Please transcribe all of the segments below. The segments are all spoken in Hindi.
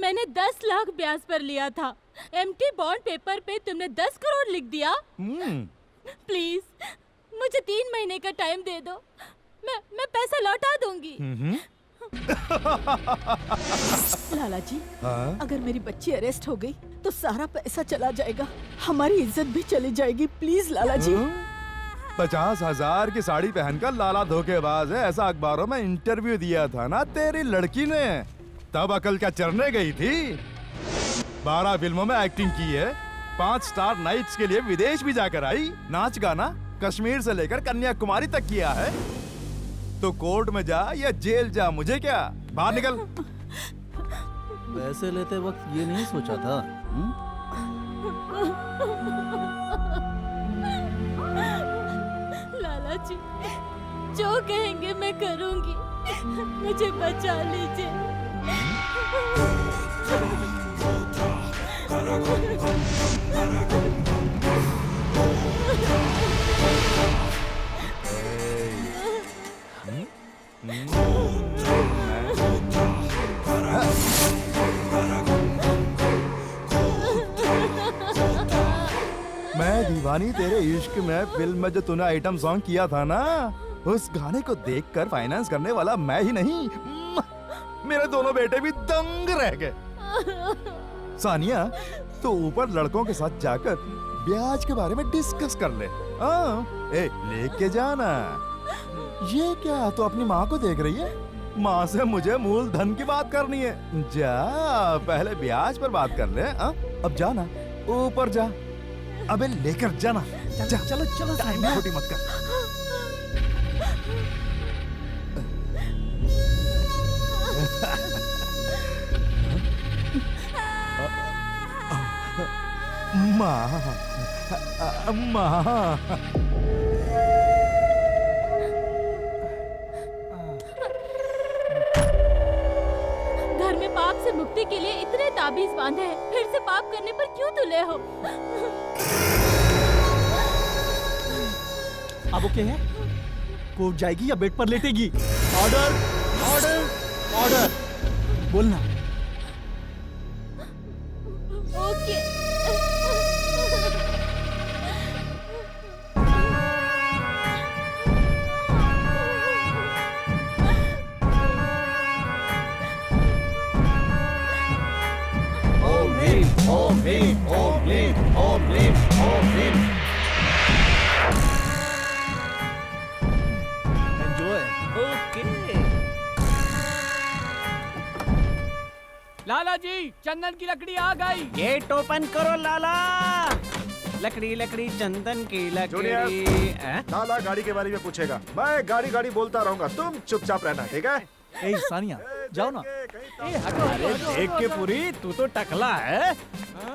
मैंने 10 लाख ब्याज पर लिया था। एम्प्टी बॉन्ड पेपर पे तुमने 10 करोड़ लिख दिया। प्लीज मुझे 3 महीने का टाइम दे दो, मैं पैसा लौटा दूंगी। लाला जी, अगर मेरी बच्ची अरेस्ट हो गई तो सारा पैसा चला जाएगा, हमारी इज्जत भी चली जाएगी। प्लीज लाला जी। 50,000 की साड़ी पहनकर लाला धोखेबाज है, ऐसा अखबारों में इंटरव्यू दिया था ना तेरी लड़की ने। तब अकल क्या चरने गई थी? 12 फिल्मों में एक्टिंग की है, 5 स्टार नाइट्स के लिए विदेश भी जाकर आई, नाच गाना कश्मीर से लेकर कन्याकुमारी तक किया है। तो कोर्ट में जा या जेल जा, मुझे क्या, बाहर निकल। पैसे लेते वक्त ये नहीं सोचा था? लाला जी, जो कहेंगे मैं करूंगी, मुझे बचा लीजिए। मैं दीवानी तेरे इश्क में फिल्म में जो तूने आइटम सॉन्ग किया था ना, उस गाने को देखकर फाइनेंस करने वाला मैं ही नहीं, मेरे दोनों बेटे भी दंग रह गए। सानिया, तो ऊपर लड़कों के साथ जाकर ब्याज के बारे में डिस्कस कर ले। लेके जाना। ये क्या, तो अपनी माँ को देख रही है? माँ से मुझे मूलधन की बात करनी है। जा, पहले ब्याज पर बात कर ले। अब जाना, ऊपर जा। अबे लेकर जाना। जा, चलो चलो, टाइम खोटी मत कर। माँ, माँ। घर में पाप से मुक्ति के लिए इतने ताबीज बांधे हैं, फिर से पाप करने पर क्यों तुले हो? अब ओके है? कोर्ट जाएगी या बेड पर लेटेगी? Order, order, order. बोलना। Okay. Om Bhim, Om Bhim, Om Bhim, Om Bhim, Om Bhim. Enjoy. Okay. Lala ji, चंदन की लकड़ी आ गई। गेट ओपन करो लाला। लकड़ी लकड़ी चंदन की लकड़ी। लाला गाड़ी के बारे में पूछेगा, मैं गाड़ी गाड़ी बोलता रहूंगा, तुम चुपचाप रहना, ठीक है? ए सानिया, जाओ ना। अरे देख के पूरी, तू तो टकला है।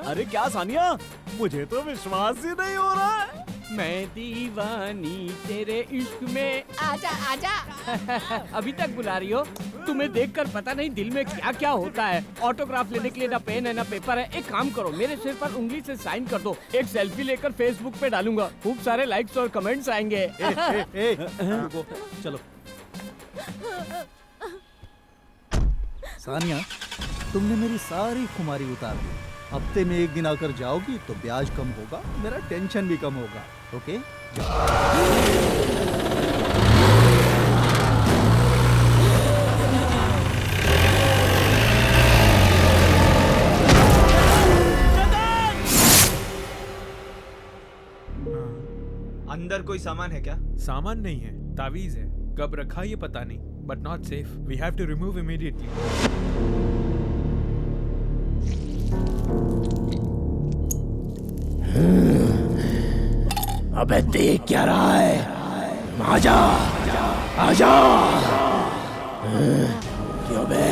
अरे क्या सानिया, मुझे तो विश्वास ही नहीं हो रहा है। मैं दीवानी तेरे इश्क में। आजा आजा। अभी तक बुला रही हो? तुम्हें देखकर पता नहीं दिल में क्या क्या होता है। ऑटोग्राफ लेने के लिए ना पेन है ना पेपर है। एक काम करो, मेरे सिर पर उंगली से साइन कर दो। एक सेल्फी लेकर फेसबुक पे डालूंगा, खूब सारे लाइक्स और कमेंट्स आएंगे। चलो। सानिया, तुमने मेरी सारी खुमारी उतार दी। हफ्ते में एक दिन आकर जाओगी तो ब्याज कम होगा, मेरा टेंशन भी कम होगा। ओके? अंदर कोई सामान है क्या? सामान नहीं है, तावीज है। कब रखा ये पता नहीं, but not safe. We have to remove immediately. अबे देख क्या रहा है? आजा, आजा। क्यों बे,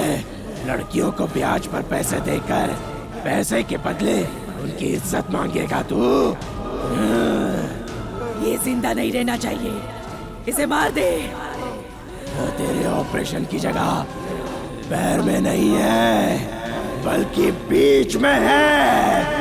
लड़कियों को ब्याज पर पैसे देकर पैसे के बदले उनकी इज्जत मांगेगा तू? ये जिंदा नहीं रहना चाहिए, इसे मार दे। वो तेरे ऑपरेशन की जगह पैर में नहीं है, बल्कि बीच में है।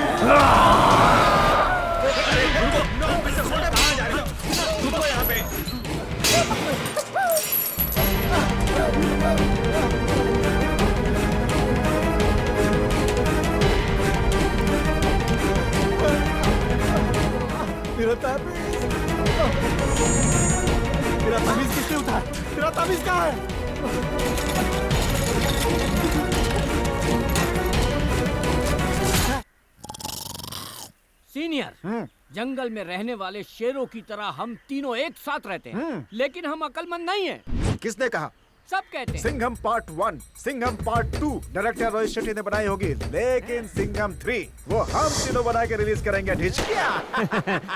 सीनियर, जंगल में रहने वाले शेरों की तरह हम तीनों एक साथ रहते हैं, लेकिन हम अक्लमंद नहीं हैं। किसने कहा? सब कहते हैं। Singham part 1, Singham part 2 director Rohit Shetty ने बनाई होगी, लेकिन सिंघम 3 वो हम तीनों बना के रिलीज करेंगे। ढिचकिया।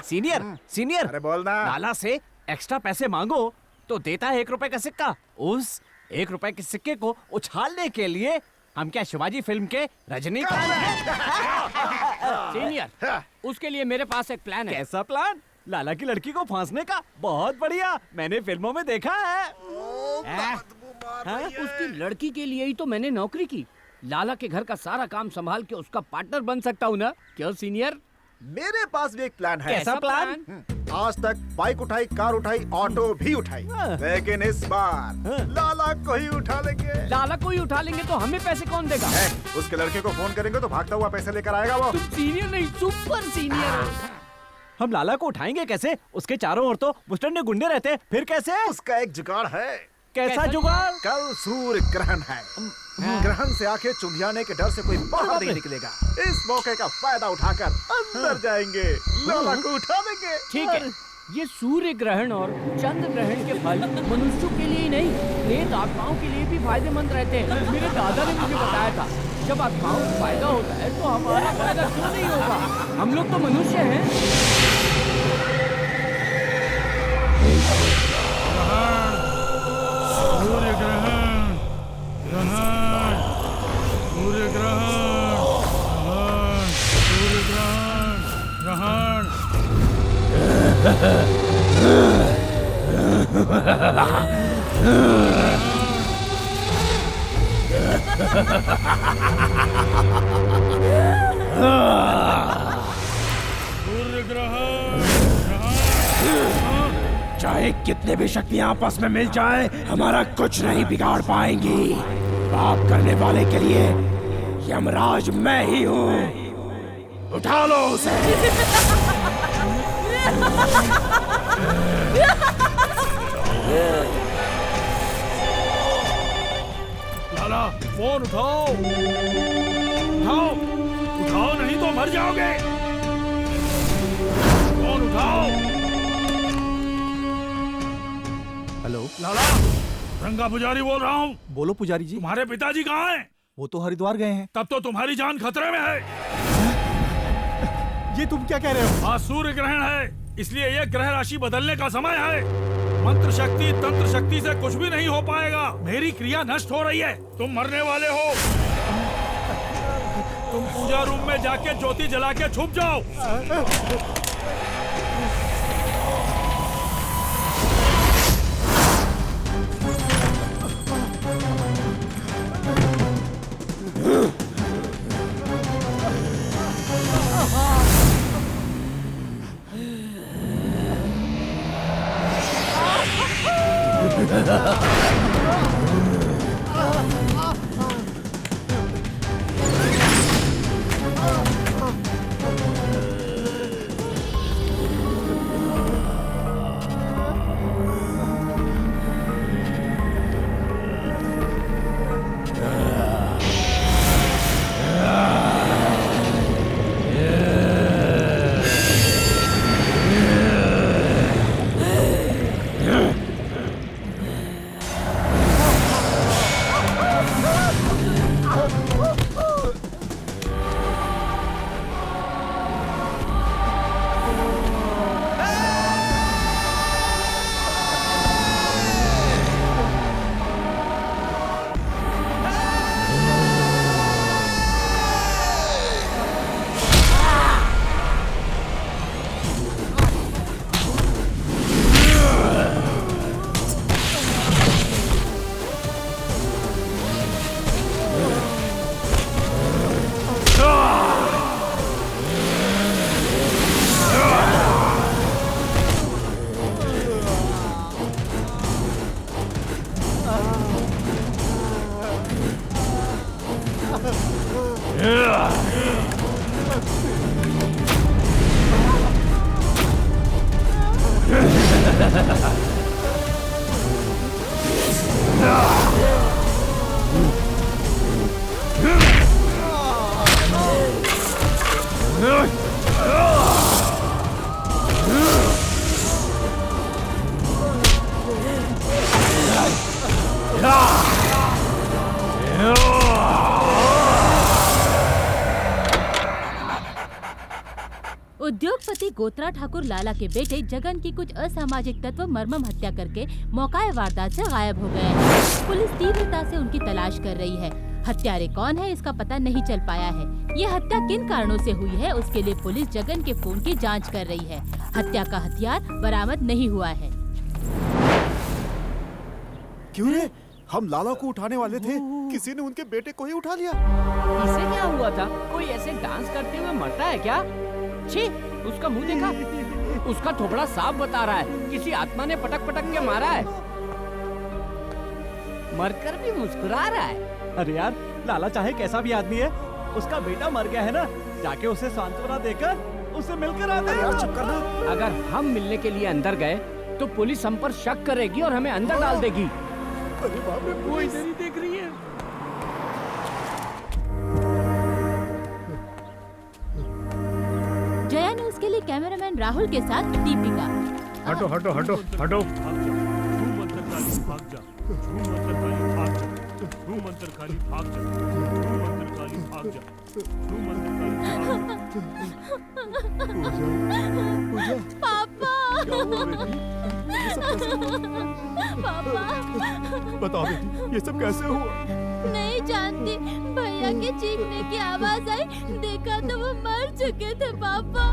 सीनियर अरे बोलना। लाला से एक्स्ट्रा पैसे मांगो तो देता है 1 रुपए का सिक्का। उस 1 रुपए के सिक्के को उछालने के लिए हम क्या शिवाजी फिल्म के रजनीकांत हैं? सीनियर, उसके लिए मेरे पास एक प्लान है। कैसा प्लान? लाला की लड़की को फांसने का? बहुत बढ़िया, मैंने फिल्मों में देखा है। उसकी लड़की के लिए ही तो मैंने नौकरी की। लाला के घर का सारा काम संभाल के उसका पार्टनर बन सकता हूँ ना? क्यों सीनियर? मेरे पास भी एक प्लान है। कैसा प्लान? आज तक बाइक उठाई, कार उठाई, ऑटो भी उठाई, लेकिन इस बार लाला को ही उठा लेंगे। लाला को ही उठा लेंगे तो हमें पैसे कौन देगा? उसके लड़के को फोन करेंगे तो भागता हुआ पैसे लेकर आएगा वो। तुम सीनियर नहीं, सुपर सीनियर हो। हम लाला को उठाएंगे कैसे? उसके चारों ओर तो मुस्टंडे गुंडे रहते हैं, फिर कैसे? उसका एक जुगाड़ है। कैसा जुगाड़? कल सूर्य ग्रहण है। ग्रहण से आंखें चुंधियाने के डर से कोई बाहर नहीं निकलेगा। इस मौके का फायदा उठाकर अंदर जाएंगे, लाला को उठा देंगे। ठीक है, ये सूर्य ग्रहण और चंद्र ग्रहण के फल मनुष्यों के लिए ही नहीं, प्रेत आत्माओं के लिए भी फायदेमंद रहते हैं। मेरे दादा ने मुझे बताया था, जब आत्माओं को फायदा होता है तो हमारा फायदा क्यों नहीं होगा? हम लोग तो मनुष्य हैं। सूर्य ग्रहण, सूर्य ग्रहण, सूर्य ग्रहण, सूर्य ग्रहण। चाहे कितने भी शक्तियां आपस में मिल जाए, हमारा कुछ नहीं बिगाड़ पाएंगी। पाप करने वाले के लिए यमराज मैं ही हूँ। उठा लो उसे। लाला, फोन उठाओ, उठाओ, उठाओ नहीं तो मर जाओगे। फोन उठाओ। हेलो लाला, रंगा पुजारी बोल रहा हूँ। बोलो पुजारी जी। तुम्हारे पिताजी कहाँ हैं? वो तो हरिद्वार गए हैं। तब तो तुम्हारी जान खतरे में है। ये तुम क्या कह रहे हो? आज सूर्य ग्रहण है, इसलिए यह ग्रह राशि बदलने का समय है। मंत्र शक्ति, तंत्र शक्ति से कुछ भी नहीं हो पाएगा। मेरी क्रिया नष्ट हो रही है, तुम मरने वाले हो। तुम पूजा रूम में जाके ज्योति जला के छुप जाओ। उद्योगपति गोत्रा ठाकुर लाला के बेटे जगन की कुछ असामाजिक तत्व मर्मम हत्या करके मौकाए वारदात से गायब हो गए हैं। पुलिस तीव्रता से उनकी तलाश कर रही है। हत्यारे कौन है इसका पता नहीं चल पाया है। ये हत्या किन कारणों से हुई है उसके लिए पुलिस जगन के फोन की जांच कर रही है। हत्या का हथियार बरामद नहीं हुआ है। क्यों रे? हम लाला को उठाने वाले थे, किसी ने उनके बेटे को ही उठा लिया। इसे क्या हुआ था? कोई ऐसे डांस करते हुए मरता है क्या? छी, उसका मुंह देखा? उसका थोबड़ा साफ बता रहा है किसी आत्मा ने पटक पटक के मारा है। मरकर भी मुस्कुरा रहा है। अरे यार, लाला चाहे कैसा भी आदमी है, उसका बेटा मर गया है ना, जाके उसे सांत्वना देकर उसे मिलकर आते हैं। यार चुप करना। अगर हम मिलने के लिए अंदर गए तो पुलिस हम पर शक करेगी और हमें अंदर डाल देगी। अरे बाप रे, वो इधर ही देख रही है। जया ने उसके लिए कैमरामैन राहुल के साथ दीपिका। हटो हटो हटो हटो। झूम अंतर खाली भाग जा। झूम अंतर खाली भाग जा। झूम अंतर खाली भाग जा। झूम अंतर खाली भाग जा। झूम अंतर खाली भाग जा। पापा। क्या हुआ बेटी? ये सब कैसे हुआ? पापा। बताओ बेटी, ये सब कैसे हुआ? नहीं जानती, भैया के चीखने की आवाज आई, देखा तो वो मर चुके थे पापा।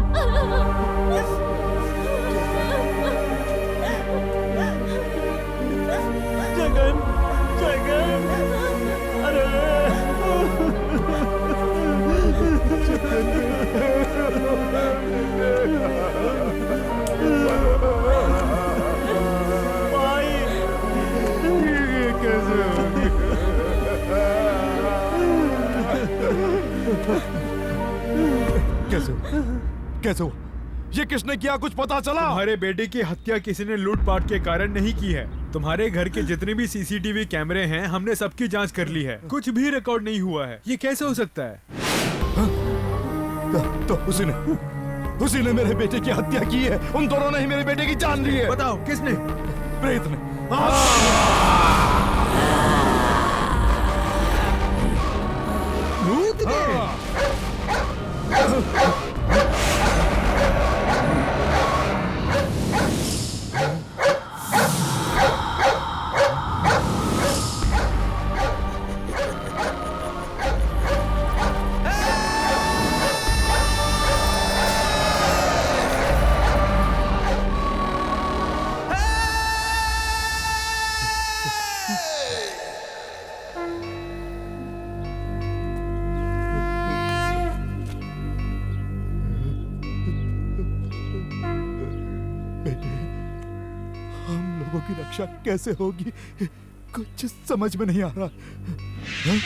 जगन, जगन, अरे कैसे हुआ? ये किसने किया, कुछ पता चला? तुम्हारे बेटे की हत्या किसी ने लूटपाट के कारण नहीं की है। तुम्हारे घर के जितने भी सीसीटीवी कैमरे हैं, हमने सबकी जांच कर ली है। कुछ भी रिकॉर्ड नहीं हुआ है। ये कैसे हो सकता है? तो उसी ने मेरे बेटे की हत्या की है। उन दोनों ने ही मेरे बेटे की जान ली है। बताओ किसने? प्रेत ने। भूत ने? की रक्षा कैसे होगी, कुछ समझ में नहीं आ रहा। हाँ?